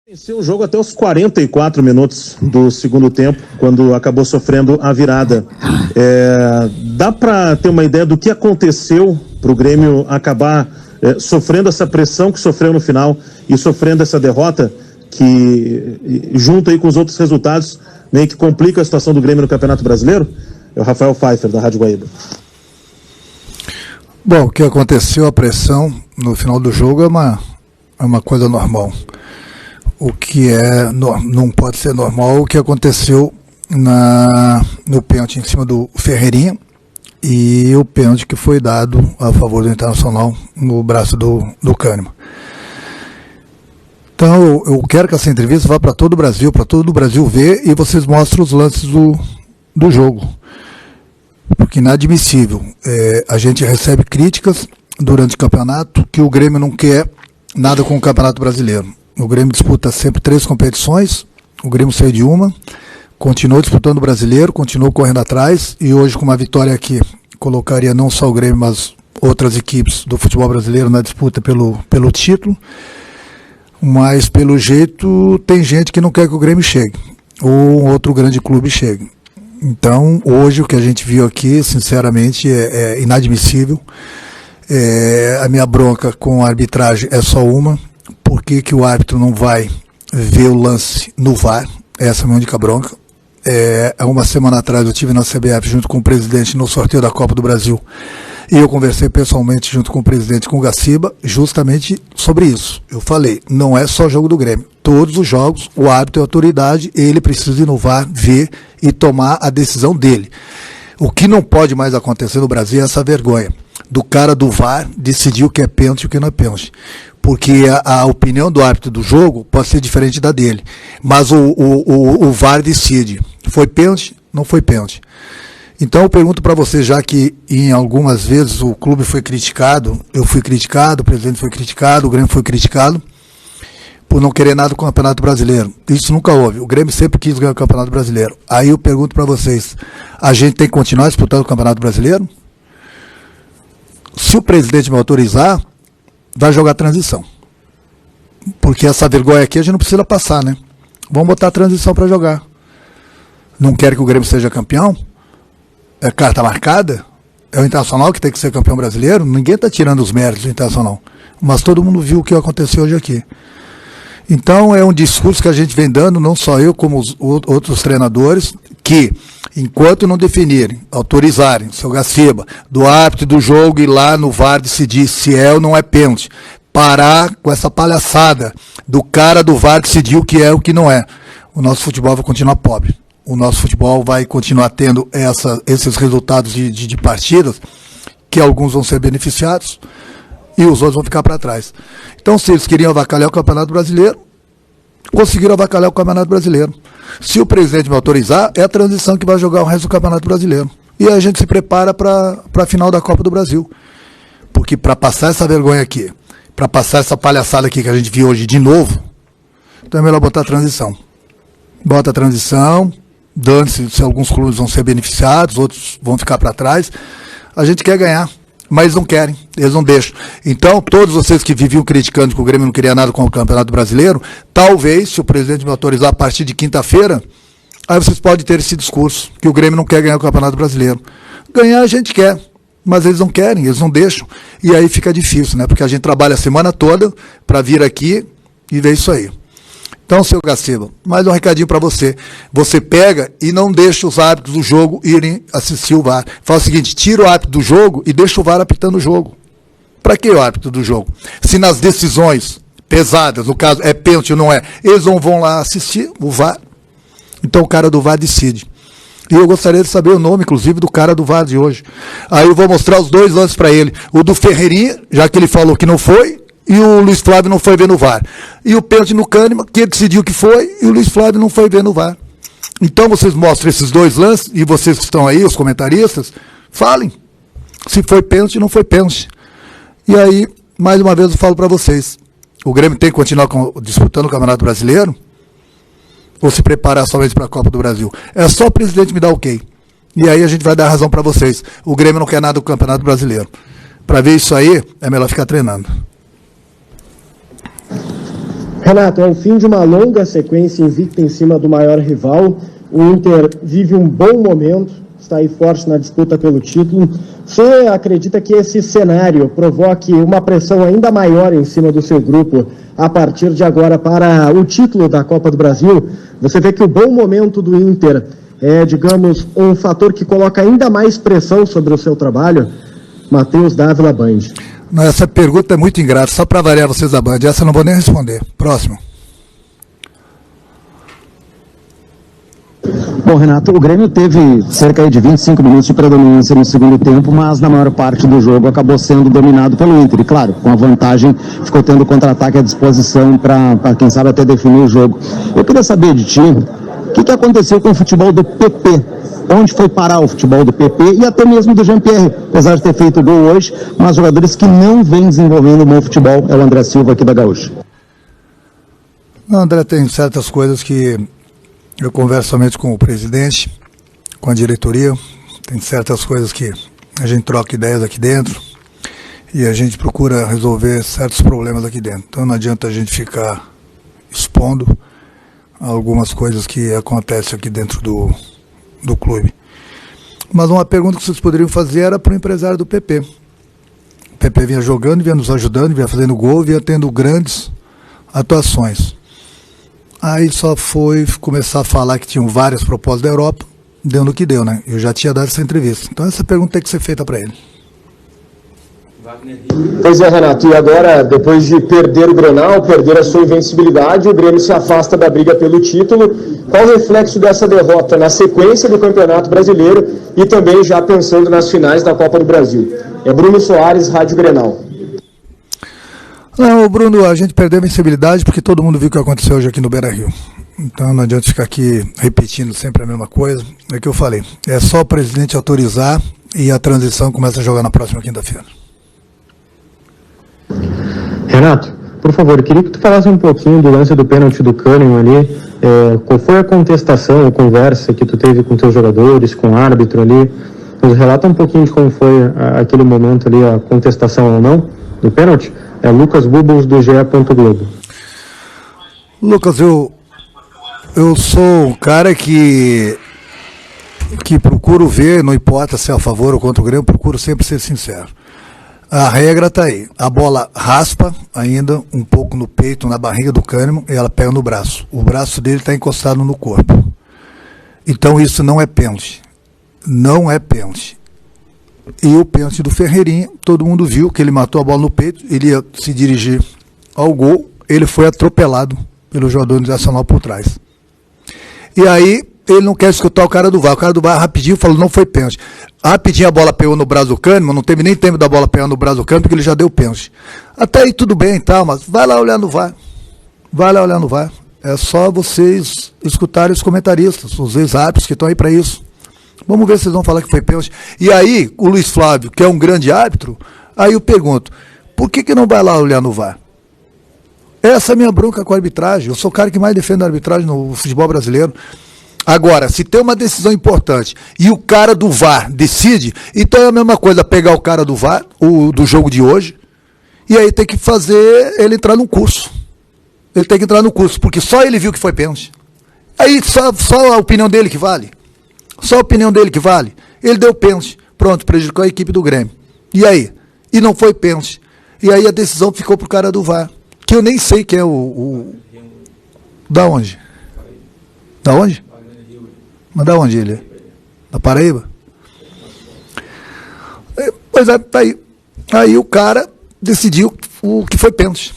Venceu o jogo até os 44 minutos do segundo tempo, quando acabou sofrendo a virada. Dá para ter uma ideia do que aconteceu para o Grêmio acabar sofrendo essa pressão que sofreu no final e sofrendo essa derrota que, junto aí com os outros resultados, né, que complica a situação do Grêmio no Campeonato Brasileiro? É o Rafael Pfeiffer, da Rádio Guaíba. Bom, o que aconteceu, a pressão no final do jogo é uma coisa normal. O que não pode ser normal, o que aconteceu no pênalti em cima do Ferreirinha e o pênalti que foi dado a favor do Internacional no braço do Kahneman. Então eu quero que essa entrevista vá para todo o Brasil ver, e vocês mostrem os lances do jogo, porque inadmissível. A gente recebe críticas durante o campeonato que o Grêmio não quer nada com o Campeonato Brasileiro. O Grêmio disputa sempre 3 competições, o Grêmio saiu de uma, continuou disputando o Brasileiro, continuou correndo atrás, e hoje, com uma vitória aqui, colocaria não só o Grêmio, mas outras equipes do futebol brasileiro na disputa pelo título. Mas, pelo jeito, tem gente que não quer que o Grêmio chegue, ou um outro grande clube chegue. Então, hoje, o que a gente viu aqui, sinceramente, é inadmissível. A minha bronca com a arbitragem é só uma. Por que o árbitro não vai ver o lance no VAR? Essa é a minha única bronca. Há uma semana atrás eu estive na CBF junto com o presidente no sorteio da Copa do Brasil, e eu conversei pessoalmente junto com o presidente, com o Gaciba, justamente sobre isso. Eu falei, não é só jogo do Grêmio. Todos os jogos, o árbitro é autoridade, ele precisa ir no VAR, ver e tomar a decisão dele. O que não pode mais acontecer no Brasil é essa vergonha do cara do VAR decidir o que é pênalti e o que não é pênalti. Porque a opinião do árbitro do jogo pode ser diferente da dele. Mas o VAR decide. Foi pênalti? Não foi pênalti. Então eu pergunto para você, já que em algumas vezes o clube foi criticado, eu fui criticado, o presidente foi criticado, o Grêmio foi criticado, por não querer nada com o Campeonato Brasileiro. Isso nunca houve. O Grêmio sempre quis ganhar o Campeonato Brasileiro. Aí eu pergunto para vocês, a gente tem que continuar disputando o Campeonato Brasileiro? Se o presidente me autorizar, vai jogar transição. Porque essa vergonha aqui a gente não precisa passar, né? Vamos botar a transição para jogar. Não quer que o Grêmio seja campeão? É carta marcada? É o Internacional que tem que ser campeão brasileiro? Ninguém está tirando os méritos do Internacional. Mas todo mundo viu o que aconteceu hoje aqui. Então é um discurso que a gente vem dando, não só eu, como os outros treinadores, que enquanto não definirem, autorizarem, seu Gaciba, do árbitro do jogo ir lá no VAR decidir se é ou não é pênalti, parar com essa palhaçada do cara do VAR decidir o que é e o que não é, o nosso futebol vai continuar pobre. O nosso futebol vai continuar tendo esses resultados de partidas, que alguns vão ser beneficiados e os outros vão ficar para trás. Então, se eles queriam avacalhar o Campeonato Brasileiro, conseguiram avacalhar o Campeonato Brasileiro. Se o presidente me autorizar, é a transição que vai jogar o resto do Campeonato Brasileiro. E a gente se prepara para a final da Copa do Brasil. Porque para passar essa vergonha aqui, para passar essa palhaçada aqui que a gente viu hoje de novo, então é melhor botar a transição. Bota a transição, dane-se se alguns clubes vão ser beneficiados, outros vão ficar para trás. A gente quer ganhar, mas eles não querem, eles não deixam. Então, todos vocês que viviam criticando que o Grêmio não queria nada com o Campeonato Brasileiro, talvez, se o presidente me autorizar a partir de quinta-feira, aí vocês podem ter esse discurso, que o Grêmio não quer ganhar o Campeonato Brasileiro. Ganhar a gente quer, mas eles não querem, eles não deixam. E aí fica difícil, né? Porque a gente trabalha a semana toda para vir aqui e ver isso aí. Então, seu Gaciba, mais um recadinho para você. Você pega e não deixa os árbitros do jogo irem assistir o VAR. Fala o seguinte, tira o árbitro do jogo e deixa o VAR apitando o jogo. Para que o árbitro do jogo? Se nas decisões pesadas, no caso é pênalti ou não é, eles não vão lá assistir o VAR. Então o cara do VAR decide. E eu gostaria de saber o nome, inclusive, do cara do VAR de hoje. Aí eu vou mostrar os 2 lances para ele. O do Ferreirinha, já que ele falou que não foi, e o Luiz Flávio não foi ver no VAR. E o pênalti no Kahneman, que ele decidiu que foi, e o Luiz Flávio não foi ver no VAR. Então vocês mostram esses 2 lances, e vocês que estão aí, os comentaristas, falem se foi pênalti ou não foi pênalti. E aí, mais uma vez eu falo para vocês, o Grêmio tem que continuar disputando o Campeonato Brasileiro, ou se preparar somente para a Copa do Brasil? É só o presidente me dar ok. E aí a gente vai dar razão para vocês. O Grêmio não quer nada do Campeonato Brasileiro. Para ver isso aí, é melhor ficar treinando. Renato, é o fim de uma longa sequência invicta em cima do maior rival. O Inter vive um bom momento, está aí forte na disputa pelo título. Você acredita que esse cenário provoque uma pressão ainda maior em cima do seu grupo a partir de agora para o título da Copa do Brasil? Você vê que o bom momento do Inter é, digamos, um fator que coloca ainda mais pressão sobre o seu trabalho? Matheus Dávila, Band. Não, essa pergunta é muito ingrata, só para variar vocês da Band. Essa eu não vou nem responder. Próximo. Bom, Renato, o Grêmio teve cerca de 25 minutos de predominância no segundo tempo, mas na maior parte do jogo acabou sendo dominado pelo Inter. E claro, com a vantagem, ficou tendo contra-ataque à disposição para quem sabe até definir o jogo. Eu queria saber de ti, o que aconteceu com o futebol do PP? Onde foi parar o futebol do PP e até mesmo do Jean-Pierre, apesar de ter feito gol hoje, mas jogadores que não vêm desenvolvendo um bom futebol, é o André Silva aqui da Gaúcha. Não, André, tem certas coisas que eu converso somente com o presidente, com a diretoria, tem certas coisas que a gente troca ideias aqui dentro e a gente procura resolver certos problemas aqui dentro. Então não adianta a gente ficar expondo algumas coisas que acontecem aqui dentro do clube. Mas uma pergunta que vocês poderiam fazer era para o empresário do PP. O PP vinha jogando, vinha nos ajudando, vinha fazendo gol, vinha tendo grandes atuações. Aí só foi começar a falar que tinham várias propostas da Europa, deu no que deu, né? Eu já tinha dado essa entrevista. Então essa pergunta tem que ser feita para ele. Pois é, Renato, e agora, depois de perder o Grenal, perder a sua invencibilidade, o Grêmio se afasta da briga pelo título. Qual o reflexo dessa derrota na sequência do Campeonato Brasileiro e também já pensando nas finais da Copa do Brasil? É Bruno Soares, Rádio Grenal. Não, Bruno, a gente perdeu a invencibilidade porque todo mundo viu o que aconteceu hoje aqui no Beira-Rio. Então não adianta ficar aqui repetindo sempre a mesma coisa. É o que eu falei, é só o presidente autorizar e a transição começa a jogar na próxima quinta-feira. Renato, por favor, eu queria que tu falasse um pouquinho do lance do pênalti do Kahneman ali. Qual foi a contestação, a conversa que tu teve com teus jogadores, com o árbitro ali? Nos relata um pouquinho de como foi aquele momento ali, a contestação ou não do pênalti. É Lucas Bubbles, do GE. Globo. Lucas, eu sou um cara que procuro ver, não importa se é a favor ou contra o Grêmio, procuro sempre ser sincero. A regra está aí. A bola raspa ainda um pouco no peito, na barriga do Kahneman, e ela pega no braço. O braço dele está encostado no corpo. Então isso não é pênalti. Não é pênalti. E o pênalti do Ferreirinha, todo mundo viu que ele matou a bola no peito, ele ia se dirigir ao gol, ele foi atropelado pelo jogador nacional por trás. E aí, ele não quer escutar o cara do VAR rapidinho falou, não foi pênalti. Rapidinho a bola pegou no braço do Kahneman, não teve nem tempo da bola pegar no braço do Kahneman, porque ele já deu pênalti. Até aí tudo bem e tal, mas vai lá olhar no VAR. Vai lá olhar no VAR. É só vocês escutarem os comentaristas, os ex-árbitros que estão aí para isso. Vamos ver se vocês vão falar que foi pênalti. E aí, o Luiz Flávio, que é um grande árbitro, aí eu pergunto, por que não vai lá olhar no VAR? Essa é a minha bronca com a arbitragem. Eu sou o cara que mais defende a arbitragem no futebol brasileiro. Agora, se tem uma decisão importante e o cara do VAR decide, então é a mesma coisa pegar o cara do VAR, do jogo de hoje, e aí tem que fazer ele entrar no curso. Ele tem que entrar no curso, porque só ele viu que foi pênalti. Aí só a opinião dele que vale. Só a opinião dele que vale. Ele deu pênalti. Pronto, prejudicou a equipe do Grêmio. E aí? E não foi pênalti. E aí a decisão ficou pro cara do VAR. Que eu nem sei quem é Da onde? Da onde? Mas da onde ele é? Da Paraíba? Pois é, tá aí. Aí o cara decidiu o que foi pênalti.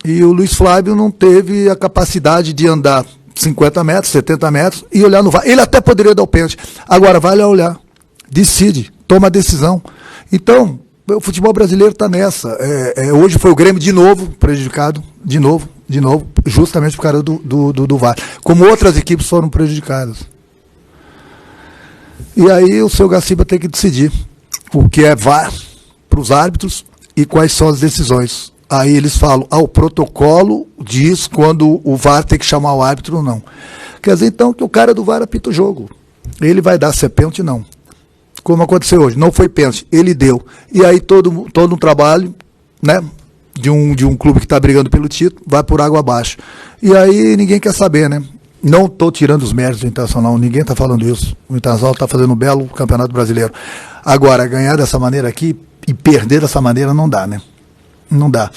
E o Luiz Flávio não teve a capacidade de andar 50 metros, 70 metros e olhar no VAR. Ele até poderia dar o pênalti. Agora vai lá olhar. Decide, toma a decisão. Então, o futebol brasileiro está nessa. Hoje foi o Grêmio de novo prejudicado, de novo, justamente por causa do VAR. Como outras equipes foram prejudicadas. E aí o seu Gaciba tem que decidir o que é VAR para os árbitros e quais são as decisões. Aí eles falam, o protocolo diz quando o VAR tem que chamar o árbitro ou não. Quer dizer, então, que o cara do VAR apita o jogo. Ele vai dar se é pênalti, não. Como aconteceu hoje, não foi pênalti, ele deu. E aí todo um trabalho, né, de um clube que está brigando pelo título, vai por água abaixo. E aí ninguém quer saber, né? Não estou tirando os méritos do Internacional, ninguém está falando isso. O Internacional está fazendo um belo Campeonato Brasileiro. Agora, ganhar dessa maneira aqui e perder dessa maneira não dá, né? Não dá.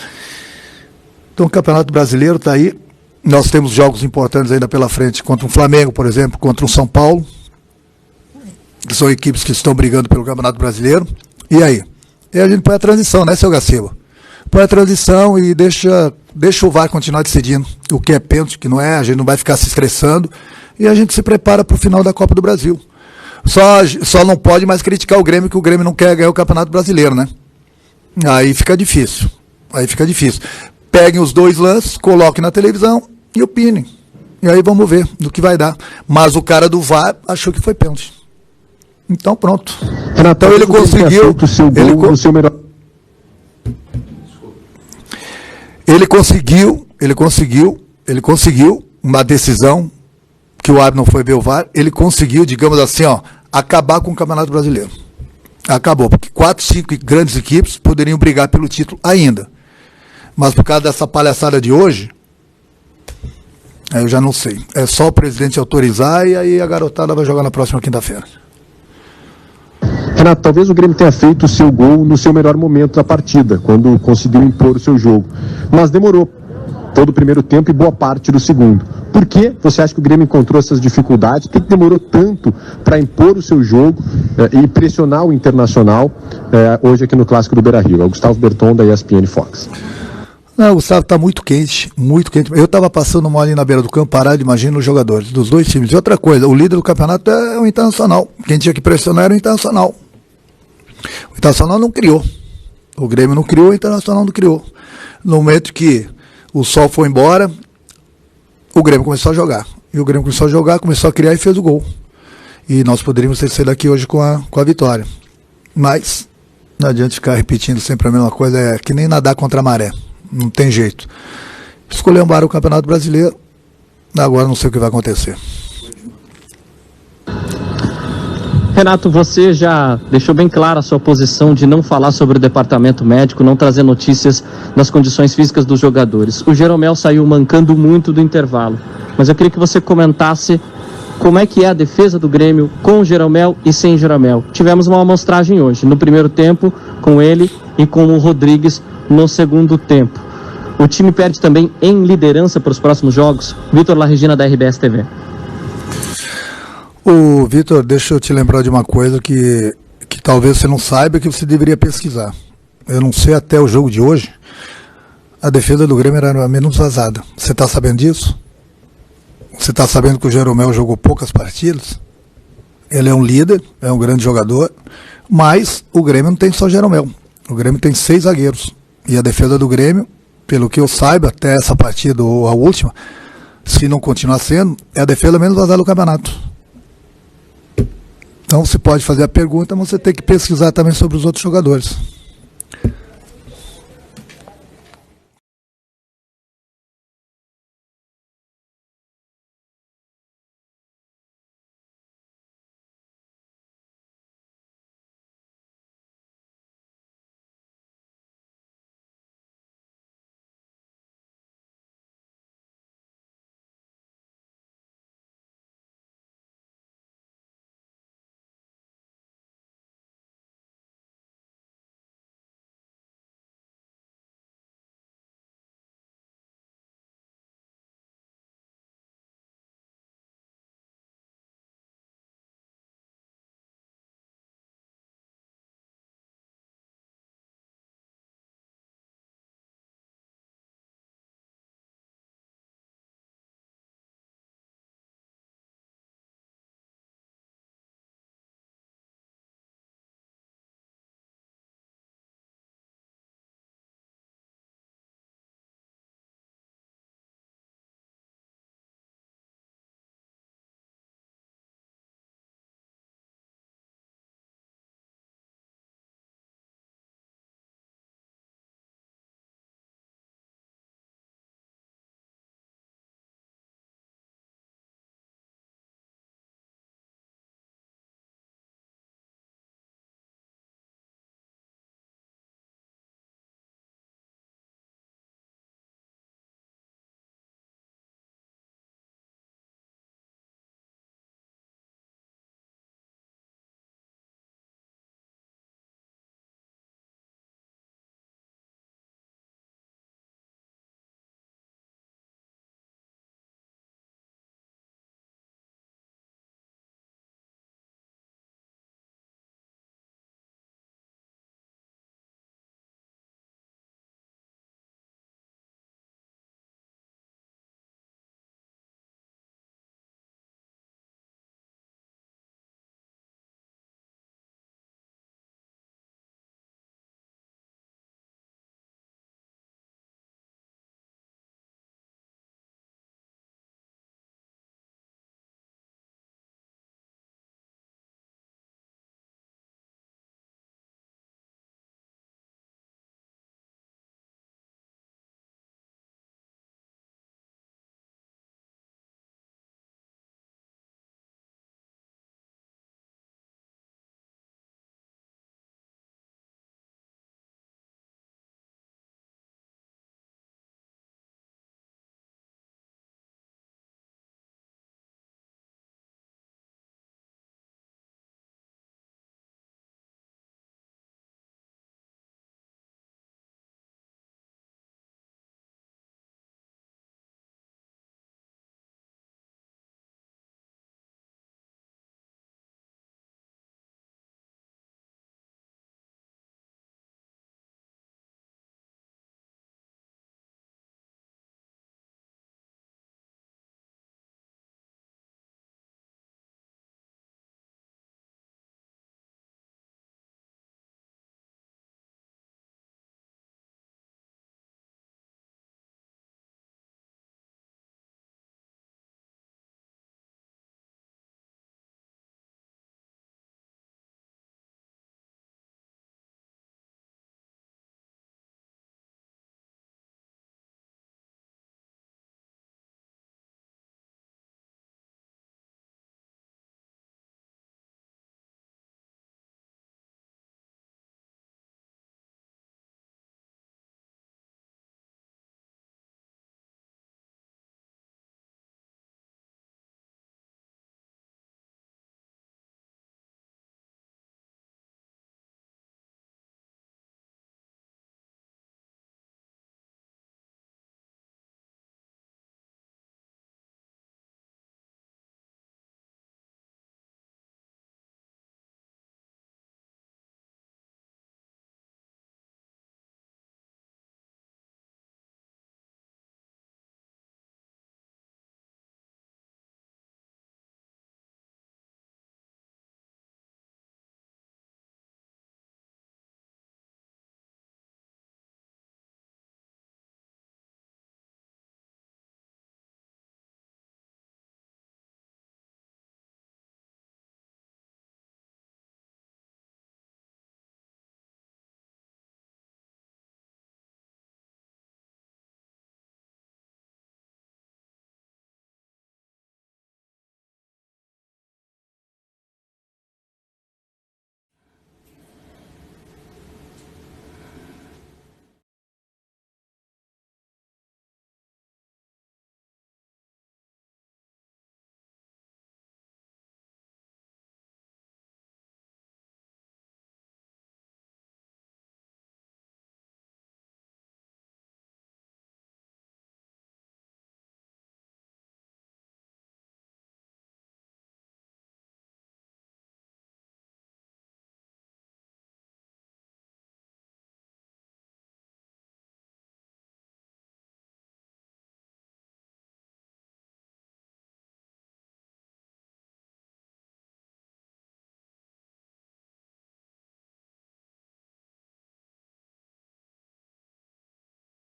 Então o Campeonato Brasileiro está aí. Nós temos jogos importantes ainda pela frente, contra o Flamengo, por exemplo, contra o São Paulo, que são equipes que estão brigando pelo Campeonato Brasileiro. E aí? E a gente põe a transição, né, seu Gaciba? Põe a transição e deixa o VAR continuar decidindo o que é pênalti, o que não é, a gente não vai ficar se estressando e a gente se prepara para o final da Copa do Brasil. Só não pode mais criticar o Grêmio, que o Grêmio não quer ganhar o Campeonato Brasileiro, né? Aí fica difícil. Peguem os dois lances, coloquem na televisão e opinem. E aí vamos ver do que vai dar. Mas o cara do VAR achou que foi pênalti. Então pronto. Então ele conseguiu. Ele conseguiu uma decisão que o árbitro não foi ver o VAR. Ele conseguiu, digamos assim, acabar com o Campeonato Brasileiro. Acabou, porque 4, 5 grandes equipes poderiam brigar pelo título ainda. Mas por causa dessa palhaçada de hoje, aí eu já não sei. É só o presidente autorizar e aí a garotada vai jogar na próxima quinta-feira. Renato, talvez o Grêmio tenha feito o seu gol no seu melhor momento da partida, quando conseguiu impor o seu jogo. Mas demorou todo o primeiro tempo e boa parte do segundo. Por que você acha que o Grêmio encontrou essas dificuldades? Por que demorou tanto para impor o seu jogo e pressionar o Internacional hoje aqui no Clássico do Beira-Rio? É o Gustavo Berton, da ESPN Fox. Não, o Gustavo está muito quente, muito quente. Eu estava passando mal ali na beira do campo, parado, imagina os jogadores dos dois times. E outra coisa, o líder do campeonato é o Internacional. Quem tinha que pressionar era o Internacional. O Internacional não criou. O Grêmio não criou, o Internacional não criou. No momento que o Sol foi embora, o Grêmio começou a jogar. E o Grêmio começou a jogar, começou a criar e fez o gol. E nós poderíamos ter saído daqui hoje com a vitória. Mas não adianta ficar repetindo sempre a mesma coisa, é que nem nadar contra a maré. Não tem jeito. Escolhemos o Campeonato Brasileiro, agora não sei o que vai acontecer. Renato, você já deixou bem clara a sua posição de não falar sobre o departamento médico, não trazer notícias das condições físicas dos jogadores. O Jeromel saiu mancando muito do intervalo, mas eu queria que você comentasse como é que é a defesa do Grêmio com o Jeromel e sem Jeromel. Tivemos uma amostragem hoje, no primeiro tempo, com ele e com o Rodrigues no segundo tempo. O time perde também em liderança para os próximos jogos. Vitor La Regina, da RBS TV. Ô, Vitor, deixa eu te lembrar de uma coisa que talvez você não saiba, que você deveria pesquisar. Eu não sei, até o jogo de hoje, a defesa do Grêmio era menos vazada. Você está sabendo disso? Você está sabendo que o Jeromel jogou poucas partidas? Ele é um líder, é um grande jogador, mas o Grêmio não tem só Jeromel. O Grêmio tem 6 zagueiros. E a defesa do Grêmio, pelo que eu saiba, até essa partida ou a última, se não continuar sendo, é a defesa menos vazada do campeonato. Então você pode fazer a pergunta, mas você tem que pesquisar também sobre os outros jogadores.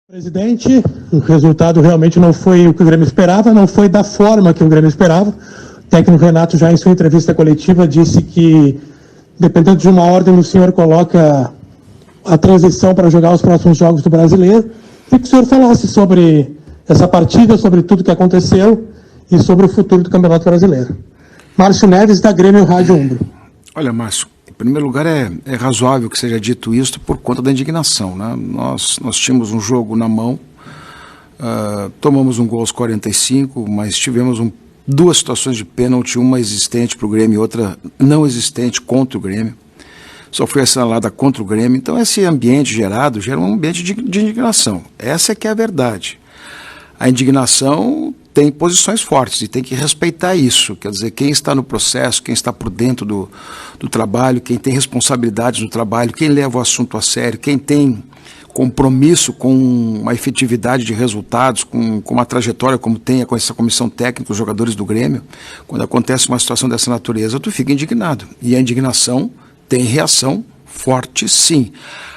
Presidente, o resultado realmente não foi o que o Grêmio esperava, não foi da forma que o Grêmio esperava. O técnico Renato, já em sua entrevista coletiva, disse que, dependendo de uma ordem, o senhor coloca a transição para jogar os próximos jogos do Brasileiro. E que o senhor falasse sobre essa partida, sobre tudo que aconteceu e sobre o futuro do Campeonato Brasileiro. Márcio Neves, da Grêmio Rádio Umbro. Olha, Márcio, em primeiro lugar é razoável que seja dito isso por conta da indignação, né? Nós tínhamos um jogo na mão, tomamos um gol aos 45, mas tivemos duas situações de pênalti, uma existente para o Grêmio e outra não existente contra o Grêmio. Só foi assinalada contra o Grêmio. Então esse ambiente gerado gera um ambiente de indignação. Essa é que é a verdade. A indignação tem posições fortes e tem que respeitar isso. Quer dizer, quem está no processo, quem está por dentro do trabalho, quem tem responsabilidades no trabalho, quem leva o assunto a sério, quem tem compromisso com uma efetividade de resultados, com uma trajetória como tem com essa comissão técnica, os jogadores do Grêmio, quando acontece uma situação dessa natureza, tu fica indignado. E a indignação tem reação forte, sim.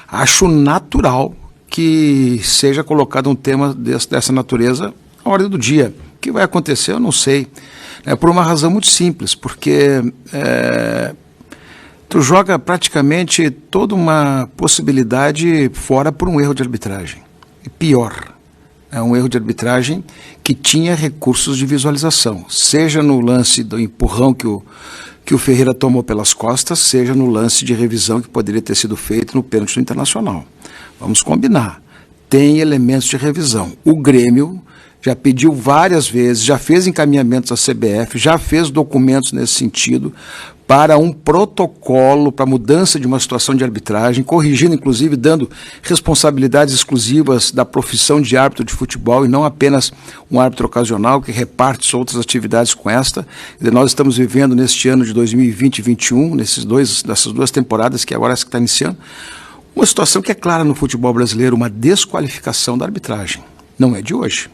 Acho natural que seja colocado um tema dessa natureza à ordem do dia. O que vai acontecer, eu não sei. É por uma razão muito simples, porque tu joga praticamente toda uma possibilidade fora por um erro de arbitragem. E pior, é um erro de arbitragem que tinha recursos de visualização, seja no lance do empurrão que o Ferreira tomou pelas costas, seja no lance de revisão que poderia ter sido feito no pênalti do Internacional. Vamos combinar. Tem elementos de revisão. O Grêmio já pediu várias vezes, já fez encaminhamentos à CBF, já fez documentos nesse sentido para um protocolo, para mudança de uma situação de arbitragem, corrigindo, inclusive, dando responsabilidades exclusivas da profissão de árbitro de futebol e não apenas um árbitro ocasional que reparte outras atividades com esta. Nós estamos vivendo neste ano de 2020 e 2021, nessas duas temporadas que agora está iniciando, uma situação que é clara no futebol brasileiro, uma desqualificação da arbitragem. Não é de hoje.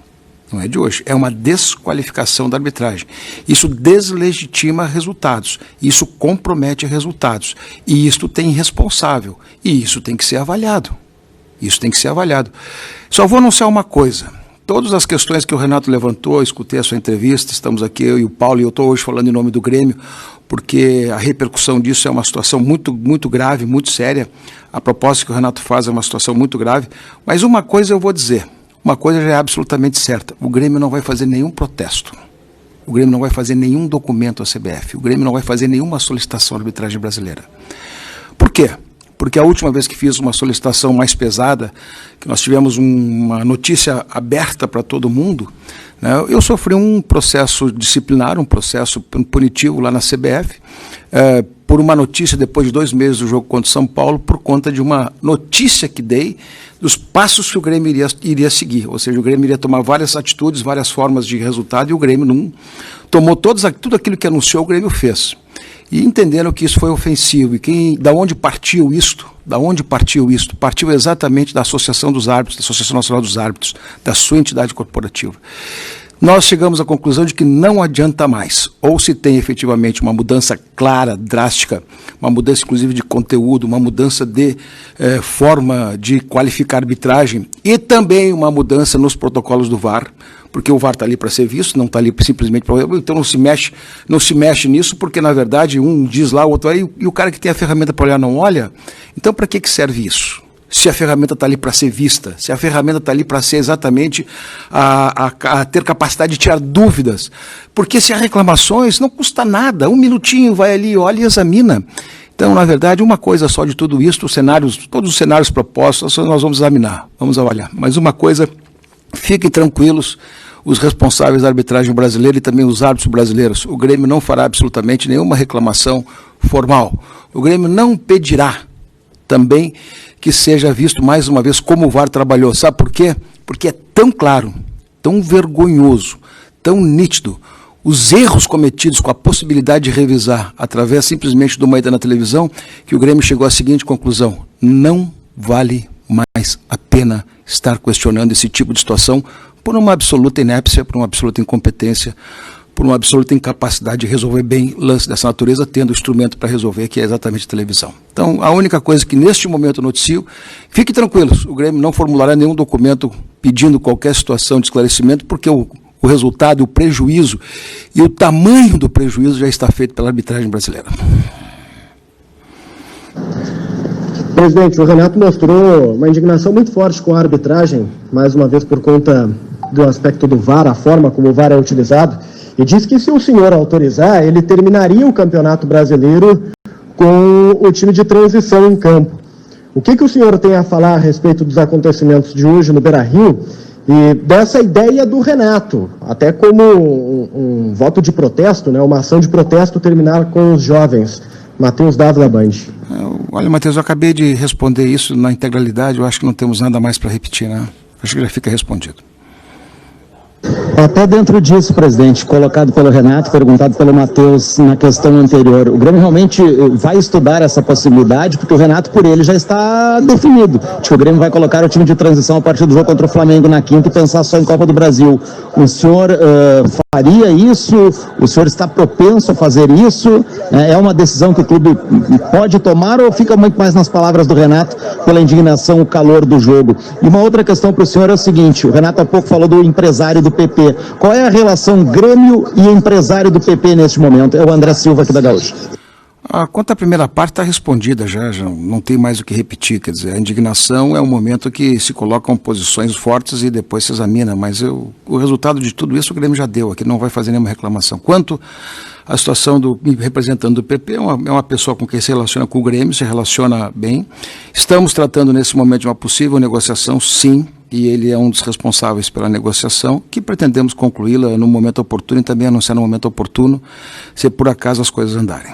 Não é de hoje, é uma desqualificação da arbitragem. Isso deslegitima resultados, isso compromete resultados, e isso tem responsável, e isso tem que ser avaliado. Isso tem que ser avaliado. Só vou anunciar uma coisa. Todas as questões que o Renato levantou, eu escutei a sua entrevista, estamos aqui, eu e o Paulo, e eu estou hoje falando em nome do Grêmio, porque a repercussão disso é uma situação muito, muito grave, muito séria. A proposta que o Renato faz é uma situação muito grave, mas uma coisa eu vou dizer. Uma coisa já é absolutamente certa, o Grêmio não vai fazer nenhum protesto, o Grêmio não vai fazer nenhum documento à CBF, o Grêmio não vai fazer nenhuma solicitação à arbitragem brasileira. Por quê? Porque a última vez que fiz uma solicitação mais pesada, que nós tivemos uma notícia aberta para todo mundo, né, eu sofri um processo disciplinar, um processo punitivo lá na CBF, por uma notícia depois de 2 meses do jogo contra o São Paulo, por conta de uma notícia que dei dos passos que o Grêmio iria seguir. Ou seja, o Grêmio iria tomar várias atitudes, várias formas de resultado, e o Grêmio não tomou tudo aquilo que anunciou, o Grêmio fez. E entenderam que isso foi ofensivo. E da onde partiu isto? Partiu exatamente da Associação dos Árbitros, da Associação Nacional dos Árbitros, da sua entidade corporativa. Nós chegamos à conclusão de que não adianta mais, ou se tem efetivamente uma mudança clara, drástica, uma mudança inclusive de conteúdo, uma mudança de forma de qualificar a arbitragem e também uma mudança nos protocolos do VAR, porque o VAR está ali para ser visto, não está ali simplesmente para... Então não se mexe nisso, porque na verdade um diz lá, o outro aí, e o cara que tem a ferramenta para olhar não olha. Então para que serve isso? Se a ferramenta está ali para ser vista, se a ferramenta está ali para ser exatamente a ter capacidade de tirar dúvidas, porque se há reclamações, não custa nada, 1 minutinho, vai ali, olha e examina. Então, na verdade, uma coisa só de tudo isso, todos os cenários propostos, nós vamos examinar, vamos avaliar. Mas uma coisa, fiquem tranquilos, os responsáveis da arbitragem brasileira e também os árbitros brasileiros, o Grêmio não fará absolutamente nenhuma reclamação formal. O Grêmio não pedirá também que seja visto mais uma vez como o VAR trabalhou. Sabe por quê? Porque é tão claro, tão vergonhoso, tão nítido, os erros cometidos com a possibilidade de revisar através simplesmente do meio na televisão, que o Grêmio chegou à seguinte conclusão: não vale mais a pena estar questionando esse tipo de situação por uma absoluta inépcia, por uma absoluta incompetência por uma absoluta incapacidade de resolver bem lance dessa natureza, tendo o instrumento para resolver, que é exatamente a televisão. Então, a única coisa que neste momento eu noticio, fiquem tranquilos, o Grêmio não formulará nenhum documento pedindo qualquer situação de esclarecimento, porque o resultado, o prejuízo e o tamanho do prejuízo já está feito pela arbitragem brasileira. Presidente, o Renato mostrou uma indignação muito forte com a arbitragem, mais uma vez por conta do aspecto do VAR, a forma como o VAR é utilizado, e disse que se o senhor autorizar, ele terminaria o Campeonato Brasileiro com o time de transição em campo. O que o senhor tem a falar a respeito dos acontecimentos de hoje no Beira-Rio e dessa ideia do Renato, até como um voto de protesto, né, uma ação de protesto terminar com os jovens? Matheus Dávila, Band. Olha, Matheus, eu acabei de responder isso na integralidade, eu acho que não temos nada mais para repetir, né? Acho que já fica respondido. Até dentro disso, presidente, colocado pelo Renato, perguntado pelo Matheus na questão anterior, o Grêmio realmente vai estudar essa possibilidade, porque o Renato, por ele, já está definido. Acho que o Grêmio vai colocar o time de transição a partir do jogo contra o Flamengo na quinta e pensar só em Copa do Brasil. O senhor faria isso? O senhor está propenso a fazer isso? É uma decisão que o clube pode tomar ou fica muito mais nas palavras do Renato pela indignação, o calor do jogo? E uma outra questão para o senhor é o seguinte, o Renato há pouco falou do empresário do PP. Qual é a relação Grêmio e empresário do PP neste momento? É o André Silva aqui da Gaúcha. Quanto à primeira parte está respondida já não tem mais o que repetir, quer dizer, a indignação é um momento que se colocam posições fortes e depois se examina, mas o resultado de tudo isso o Grêmio já deu, aqui não vai fazer nenhuma reclamação. Quanto à situação do representante do PP, é uma pessoa com quem se relaciona com o Grêmio, se relaciona bem, estamos tratando nesse momento de uma possível negociação, sim, e ele é um dos responsáveis pela negociação, que pretendemos concluí-la no momento oportuno e também anunciar no momento oportuno, se por acaso as coisas andarem.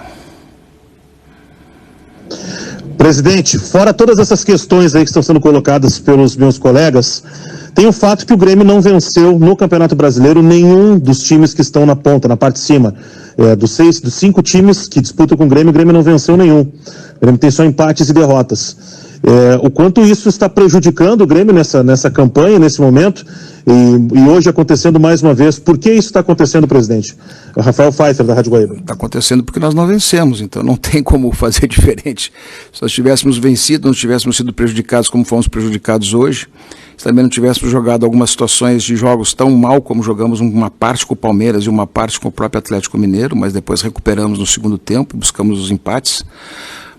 Presidente, fora todas essas questões aí que estão sendo colocadas pelos meus colegas, tem o fato que o Grêmio não venceu no Campeonato Brasileiro nenhum dos times que estão na ponta, na parte de cima. Dos 5 times que disputam com o Grêmio não venceu nenhum. O Grêmio tem só empates e derrotas. O quanto isso está prejudicando o Grêmio nessa campanha, nesse momento, e hoje acontecendo mais uma vez. Por que isso está acontecendo, presidente? O Rafael Pfeiffer, da Rádio Guaíba. Está acontecendo porque nós não vencemos, então não tem como fazer diferente. Se nós tivéssemos vencido, não tivéssemos sido prejudicados como fomos prejudicados hoje, se também não tivéssemos jogado algumas situações de jogos tão mal como jogamos uma parte com o Palmeiras e uma parte com o próprio Atlético Mineiro, mas depois recuperamos no segundo tempo e buscamos os empates.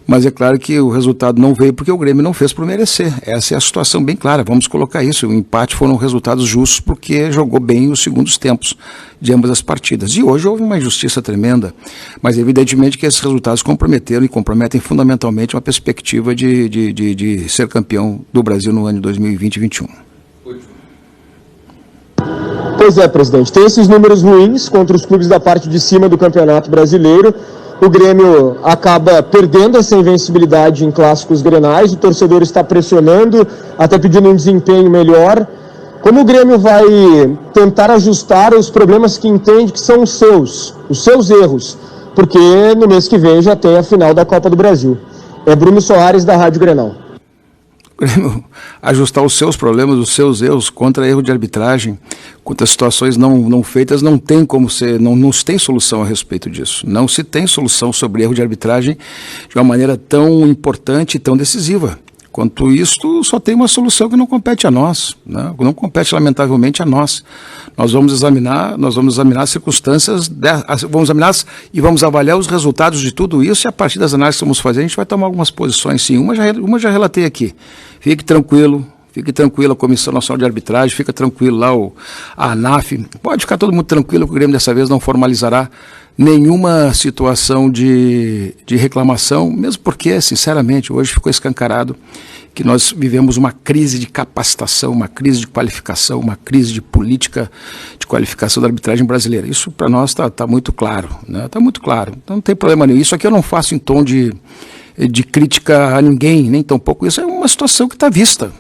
Mas é claro que o resultado não veio porque o Grêmio não fez por merecer. Essa é a situação bem clara, vamos colocar isso. O empate foram resultados justos porque jogou bem os segundos tempos de ambas as partidas. E hoje houve uma injustiça tremenda, mas evidentemente que esses resultados comprometeram e comprometem fundamentalmente uma perspectiva de ser campeão do Brasil no ano de 2020 e 2021. Pois é, presidente, tem esses números ruins contra os clubes da parte de cima do Campeonato Brasileiro. O Grêmio acaba perdendo essa invencibilidade em clássicos grenais, o torcedor está pressionando, até pedindo um desempenho melhor. Como o Grêmio vai tentar ajustar os problemas que entende que são os seus erros? Porque no mês que vem já tem a final da Copa do Brasil. É Bruno Soares, da Rádio Grenal. O Grêmio ajustar os seus problemas, os seus erros contra erro de arbitragem, contra situações não feitas, não tem como ser, não se tem solução a respeito disso. Não se tem solução sobre erro de arbitragem de uma maneira tão importante e tão decisiva. Quanto isto, só tem uma solução que não compete a nós, né? Não compete, lamentavelmente, a nós. Nós vamos examinar as circunstâncias, vamos examinar e vamos avaliar os resultados de tudo isso, e a partir das análises que vamos fazer, a gente vai tomar algumas posições, sim. Uma já relatei aqui. Fique tranquilo, a Comissão Nacional de Arbitragem, fica tranquilo lá a ANAF, pode ficar todo mundo tranquilo que o Grêmio dessa vez não formalizará nenhuma situação de reclamação, mesmo porque, sinceramente, hoje ficou escancarado que nós vivemos uma crise de capacitação, uma crise de qualificação, uma crise de política de qualificação da arbitragem brasileira. Isso para nós está muito claro, né? Está muito claro, então não tem problema nenhum. Isso aqui eu não faço em tom de crítica a ninguém, nem tampouco. Isso é uma situação que está vista,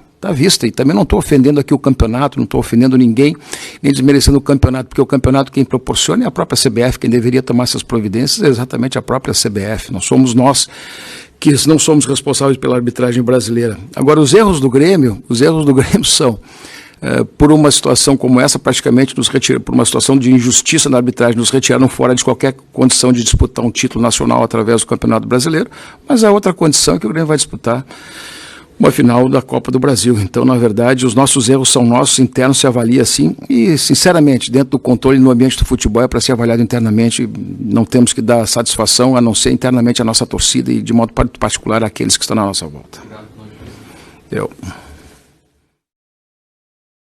e também não estou ofendendo aqui o campeonato, não estou ofendendo ninguém, nem desmerecendo o campeonato, porque o campeonato quem proporciona é a própria CBF, quem deveria tomar essas providências é exatamente a própria CBF, não somos nós que não somos responsáveis pela arbitragem brasileira. Agora, os erros do Grêmio são por uma situação como essa, praticamente por uma situação de injustiça na arbitragem, nos retiraram fora de qualquer condição de disputar um título nacional através do Campeonato Brasileiro, mas a outra condição é que o Grêmio vai disputar uma final da Copa do Brasil. Então, na verdade, os nossos erros são nossos, internos se avalia assim, e, sinceramente, dentro do controle no ambiente do futebol é para ser avaliado internamente, não temos que dar satisfação, a não ser internamente a nossa torcida e, de modo particular, aqueles que estão na nossa volta. Eu.